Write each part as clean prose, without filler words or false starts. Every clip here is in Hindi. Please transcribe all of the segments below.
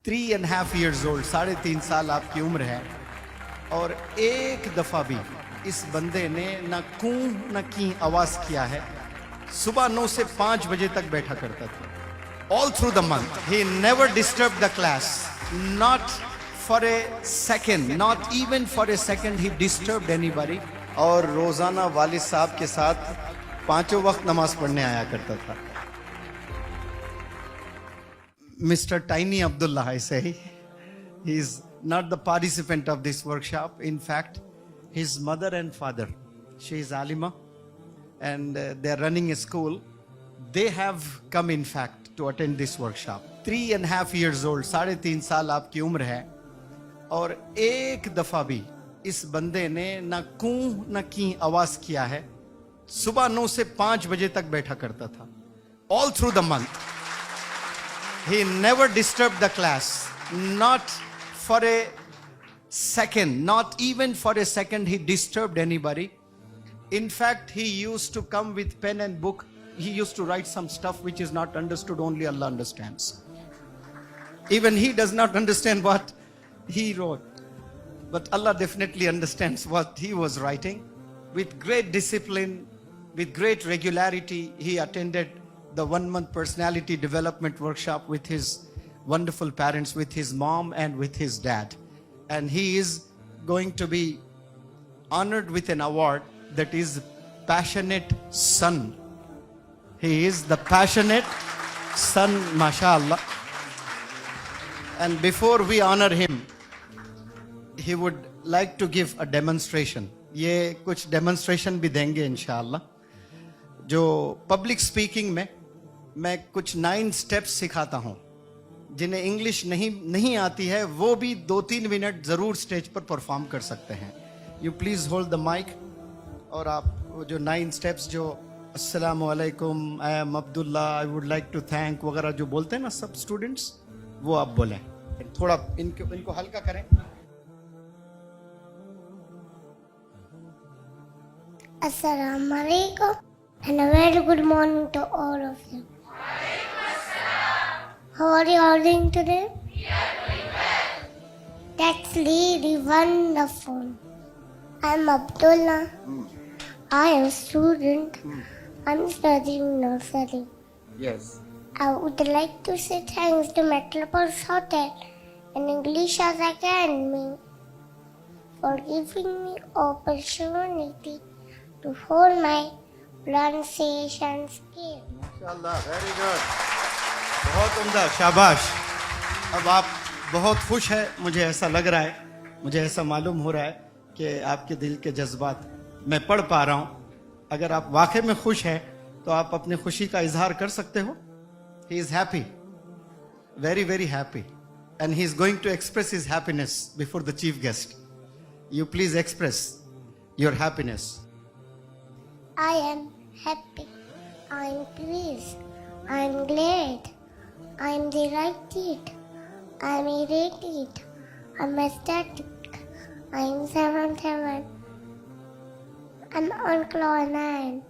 3.5 years old, 3.5 साल आपकी उम्र है और एक दफा भी इस बंदे ने न कूं न की आवाज किया है। सुबह 9 से 5 बजे तक बैठा करता था। All through the month he never disturb the class, not for a second, not even for a second he disturb anybody. और रोजाना वालिद साहब के साथ 5 वक्त नमाज पढ़ने आया करता था। Mr. Tiny Abdullah, I say, he is not the participant of this workshop. In fact, his mother and father, she is Alima, and they are running a school. They have come, in fact, to attend this workshop. 3.5 years old, 3.5 साल आपकी उम्र है और एक दफा भी इस बंदे ने न कूं न की आवाज किया है। सुबह 9 से 5 बजे तक बैठा करता था। All through the month. He never disturbed the class, not for a second, not even for a second he disturbed anybody. In fact, he used to come with pen and book. He used to write some stuff which is not understood, only Allah understands. Even he does not understand what he wrote. But Allah definitely understands what he was writing. With great discipline, with great regularity, he attended the 1-month personality development workshop with his wonderful parents, with his mom and with his dad. And he is going to be honored with an award that is Passionate Son. He is the Passionate Son, mashallah. And before we honor him, he would like to give a demonstration. ये कुछ demonstration भी देंगे इंशाअल्लाह। जो पब्लिक स्पीकिंग में मैं कुछ 9 स्टेप्स सिखाता हूं, जिन्हें इंग्लिश नहीं आती है वो भी 2-3 मिनट जरूर स्टेज पर परफॉर्म कर सकते हैं। You please hold the mic और आप वो जो 9 स्टेप्स जो अस्सलाम वालेकुम, I am Abdullah, I would like to thank वगैरह जो बोलते हैं ना सब स्टूडेंट्स, वो आप बोलें। थोड़ा इनको हल्का करें। Assalamu alaikum and a very good morning to all of you. How are you all doing today? We are doing well. That's really wonderful. I'm Abdullah. I am a student. I'm studying nursery. Yes. I would like to say thanks to Metropolis Hotel and English as Academy for giving me opportunity to hold my pronunciation skill. माशाल्लाह, वेरी गुड, बहुत उम्दा, शाबाश। अब आप बहुत खुश है, मुझे ऐसा लग रहा है, मुझे ऐसा मालूम हो रहा है कि आपके दिल के जज्बात मैं पढ़ पा रहा हूँ। अगर आप वाकई में खुश हैं तो आप अपनी खुशी का इजहार कर सकते हो। He is happy, very very happy, and he is going to express his happiness before the chief guest. You please express your happiness. I am happy. I am pleased. I am glad. I am delighted. I am elated. I am ecstatic. I am 7. I am on cloud 9.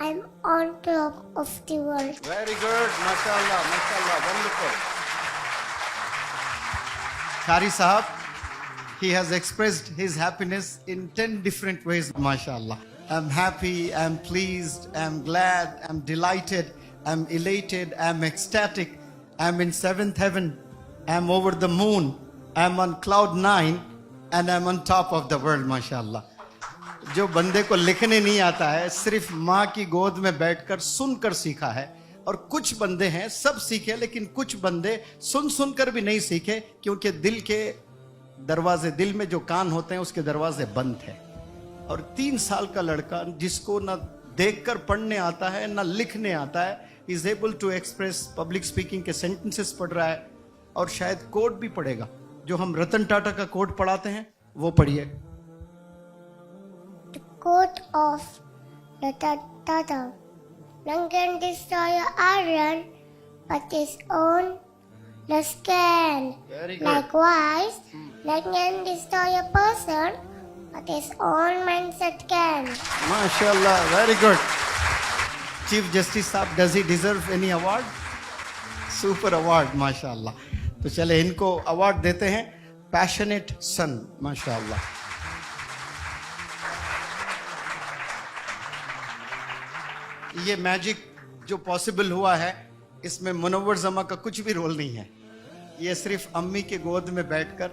I am on top of the world. Very good, mashallah, mashallah, wonderful. Qari Sahab, he has expressed his happiness in 10 different ways, mashallah. I'm happy, I'm pleased, I'm glad, I'm delighted, I'm elated, I'm ecstatic, I'm in 7th heaven, I'm over the moon, I'm on cloud 9, and I'm on top of the world, mashallah. जो बंदे को लिखने नहीं आता है, सिर्फ माँ की गोद में बैठकर सुनकर सीखा है। और कुछ बंदे हैं सब सीखे, लेकिन कुछ बंदे सुनकर भी नहीं सीखे, क्योंकि दिल के दरवाजे, दिल में जो कान होते हैं उसके दरवाजे बंद थे। और 3 साल का लड़का जिसको ना देखकर पढ़ने आता है ना लिखने आता है, is able to express, public speaking के सेंटेंसेस पढ़ रहा है और शायद कोड भी पढ़ेगा। जो हम रतन टाटा का कोड पढ़ाते हैं वो पढ़िए। The quote of Ratan Tata. None can destroy iron but his own lust can. Very good. Likewise, none can destroy a person but his own mindset can. MashaAllah, very good. Chief Justice Saab, does he deserve any award? Super award, MashaAllah. तो चले इनको अवार्ड देते हैं, पैशनेट सन, माशाअल्लाह। ये मैजिक जो पॉसिबल हुआ है, इसमें मुनव्वर जमा का कुछ भी रोल नहीं है। ये सिर्फ अम्मी के गोद में बैठकर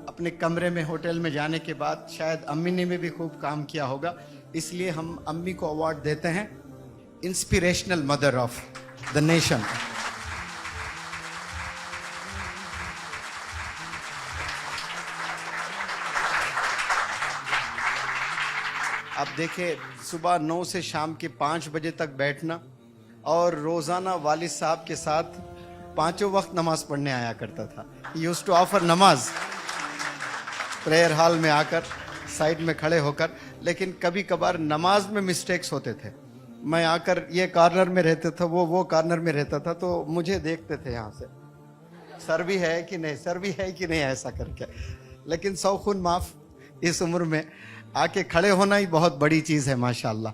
अपने कमरे में होटल में जाने के बाद शायद अम्मी ने भी खूब काम किया होगा, इसलिए हम अम्मी को अवार्ड देते हैं inspirational mother of the nation. आप देखिए, सुबह 9 से शाम के 5 बजे तक बैठना, और रोजाना वालिद साहब के साथ 5 वक्त नमाज पढ़ने आया करता था। यूज टू ऑफर नमाज प्रेयर हॉल में आकर साइड में खड़े होकर, लेकिन कभी कभार नमाज में मिस्टेक्स होते थे। मैं आकर ये कॉर्नर में रहता था, वो कॉर्नर में रहता था, तो मुझे देखते थे यहाँ से, सर भी है कि नहीं, सर भी है कि नहीं, ऐसा करके। लेकिन सौ खून माफ, इस उम्र में आके खड़े होना ही बहुत बड़ी चीज़ है, माशाअल्लाह।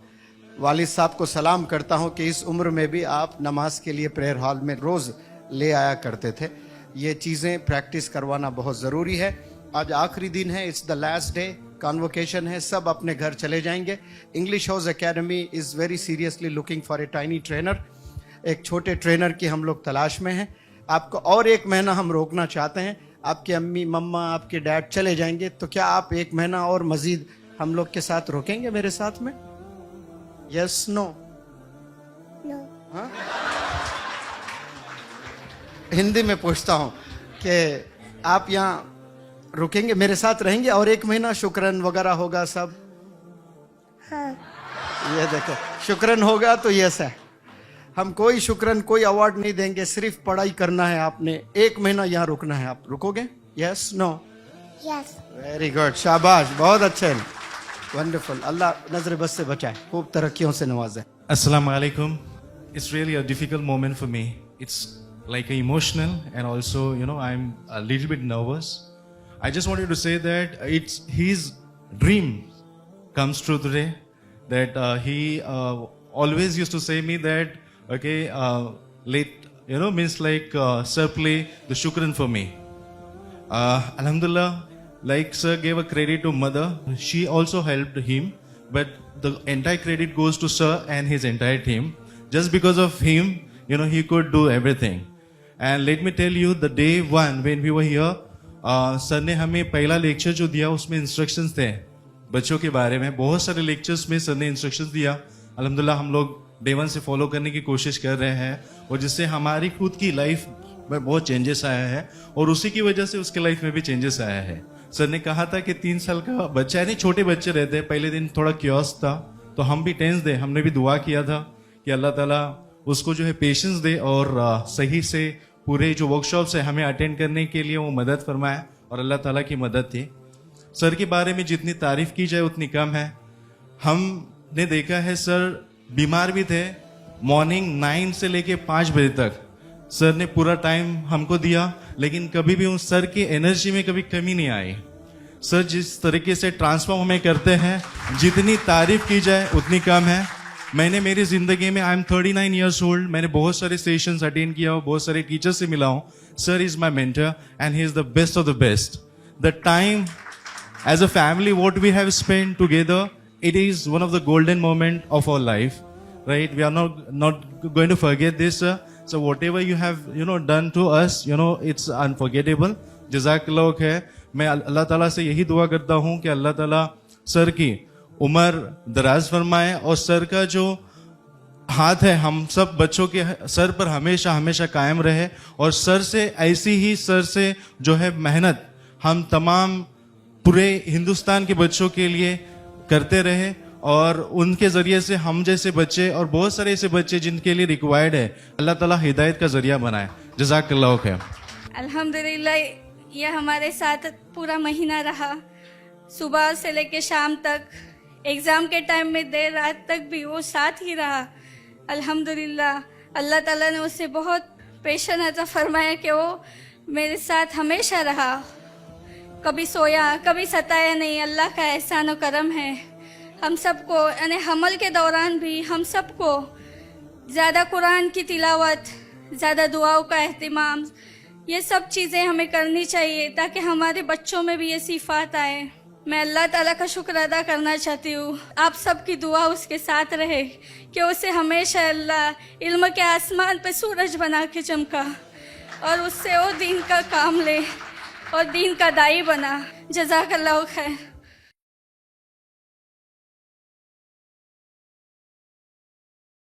वालिद साहब को सलाम करता हूँ कि इस उम्र में भी आप नमाज के लिए प्रेयर हॉल में रोज़ ले आया करते थे। ये चीज़ें प्रैक्टिस करवाना बहुत ज़रूरी है। आज आखिरी दिन है, it's the last day, convocation है, सब अपने घर चले जाएंगे। English house academy is very seriously looking for a tiny trainer. एक छोटे ट्रेनर की हम लोग तलाश में हैं। आपको और 1 महीना हम रोकना चाहते हैं। आपके अम्मी मम्मा आपके डैड चले जाएंगे, तो क्या आप 1 महीना और मजीद हम लोग के साथ रोकेंगे मेरे साथ में? Yes no? नो। हाँ, हिंदी में पूछता हूँ कि आप यहाँ रुकेंगे, मेरे साथ रहेंगे और 1 महीना शुक्रन वगैरह होगा सब? हाँ। ये देखो, शुक्रन होगा तो यस है। हम कोई शुक्रन, कोई अवार्ड नहीं देंगे, सिर्फ पढ़ाई करना है आपने। 1 महीना यहाँ रुकना है, आप रुकोगे? Yes no? Yes. Very good, शाबाश, बहुत अच्छे, वंडरफुल। अल्लाह नजर बस से बचाए, खूब तरक्कियों से नवाजे। Assalamu alaikum. It's really a difficult moment for me. It's like emotional, and also, I'm a little bit nervous. I just wanted to say that it's his dream comes true today. That he always used to say me that, okay, means like sir play the shukran for me. Alhamdulillah, like sir gave a credit to mother, she also helped him, but the entire credit goes to sir and his entire team. Just because of him, he could do everything. And let me tell you, the day one when we were here, sir ने हमें पहला लेक्चर जो दिया उसमें इंस्ट्रक्शंस थे बच्चों के बारे में। बहुत सारे लेक्चर्स में सर ने इंस्ट्रक्शंस दिया। अल्हम्दुलिल्लाह हम लोग डे 1 से फॉलो करने की कोशिश कर रहे हैं, और जिससे हमारी खुद की लाइफ में बहुत चेंजेस आया है, और उसी की वजह से उसके लाइफ में भी चेंजेस आया है। सर ने कहा था कि 3 साल का बच्चा, यानी छोटे बच्चे रहते हैं, पहले दिन थोड़ा क्योस था, तो हम भी टेंस दे, हमने भी दुआ किया था कि अल्लाह ताला उसको जो है पेशेंस दे, और सही से पूरे जो वर्कशॉप्स है हमें अटेंड करने के लिए वो मदद फरमाए, और अल्लाह ताला की मदद थी। सर के बारे में जितनी तारीफ की जाए उतनी कम है। हमने देखा है सर बीमार भी थे, मॉर्निंग 9 से लेके 5 बजे तक सर ने पूरा टाइम हमको दिया, लेकिन कभी भी उस सर की एनर्जी में कभी कमी नहीं आई। सर जिस तरीके से ट्रांसफॉर्म हमें करते हैं, जितनी तारीफ की जाए उतनी कम है। मैंने मेरी जिंदगी में, आई एम 39 ईयर्स ओल्ड, मैंने बहुत सारे सेशंस अटेंड किया हूँ, बहुत सारे टीचर से मिला हूँ। Sir is my mentor and he is the best of the best. The time as a family what we have spent together, it is one of the golden moment of our life, right? We are not going to forget this, sir. So whatever you have done to us, it's unforgettable. Jazakallah khair. मैं अल्लाह ताला से यही दुआ करता हूँ कि अल्लाह ताला सर की उम्र दराज फरमाए, और सर का जो हाथ है हम सब बच्चों के सर पर हमेशा हमेशा कायम रहे, और सर से ऐसी ही सर से जो है मेहनत हम तमाम पूरे हिंदुस्तान के बच्चों के लिए करते रहे, और उनके जरिए से हम जैसे बच्चे और बहुत सारे ऐसे बच्चे जिनके लिए रिक्वायर्ड है, अल्लाह ताला हिदायत का जरिया बनाए। जज़ाकल्लाह खैर। अल्हम्दुलिल्लाह, ये हमारे साथ पूरा महीना रहा, सुबह से लेके शाम तक, एग्ज़ाम के टाइम में देर रात तक भी वो साथ ही रहा। अल्हम्दुलिल्लाह, अल्लाह ताला ने उससे बहुत पेशेंस अता फरमाया कि वो मेरे साथ हमेशा रहा, कभी सोया, कभी सताया नहीं। अल्लाह का एहसान और करम है। हम सबको, यानी हमल के दौरान भी हम सबको ज़्यादा कुरान की तिलावत, ज़्यादा दुआओं का अहतमाम, ये सब चीज़ें हमें करनी चाहिए ताकि हमारे बच्चों में भी ये सिफात आए। मैं अल्लाह ताला का शुक्र अदा करना चाहती हूँ, आप सबकी दुआ उसके साथ रहे कि उसे हमेशा अल्लाह इल्म के आसमान पे सूरज बना के चमका और उससे वो दीन का काम ले और दीन का दाई बना। जज़ाकल्लाहु खैर।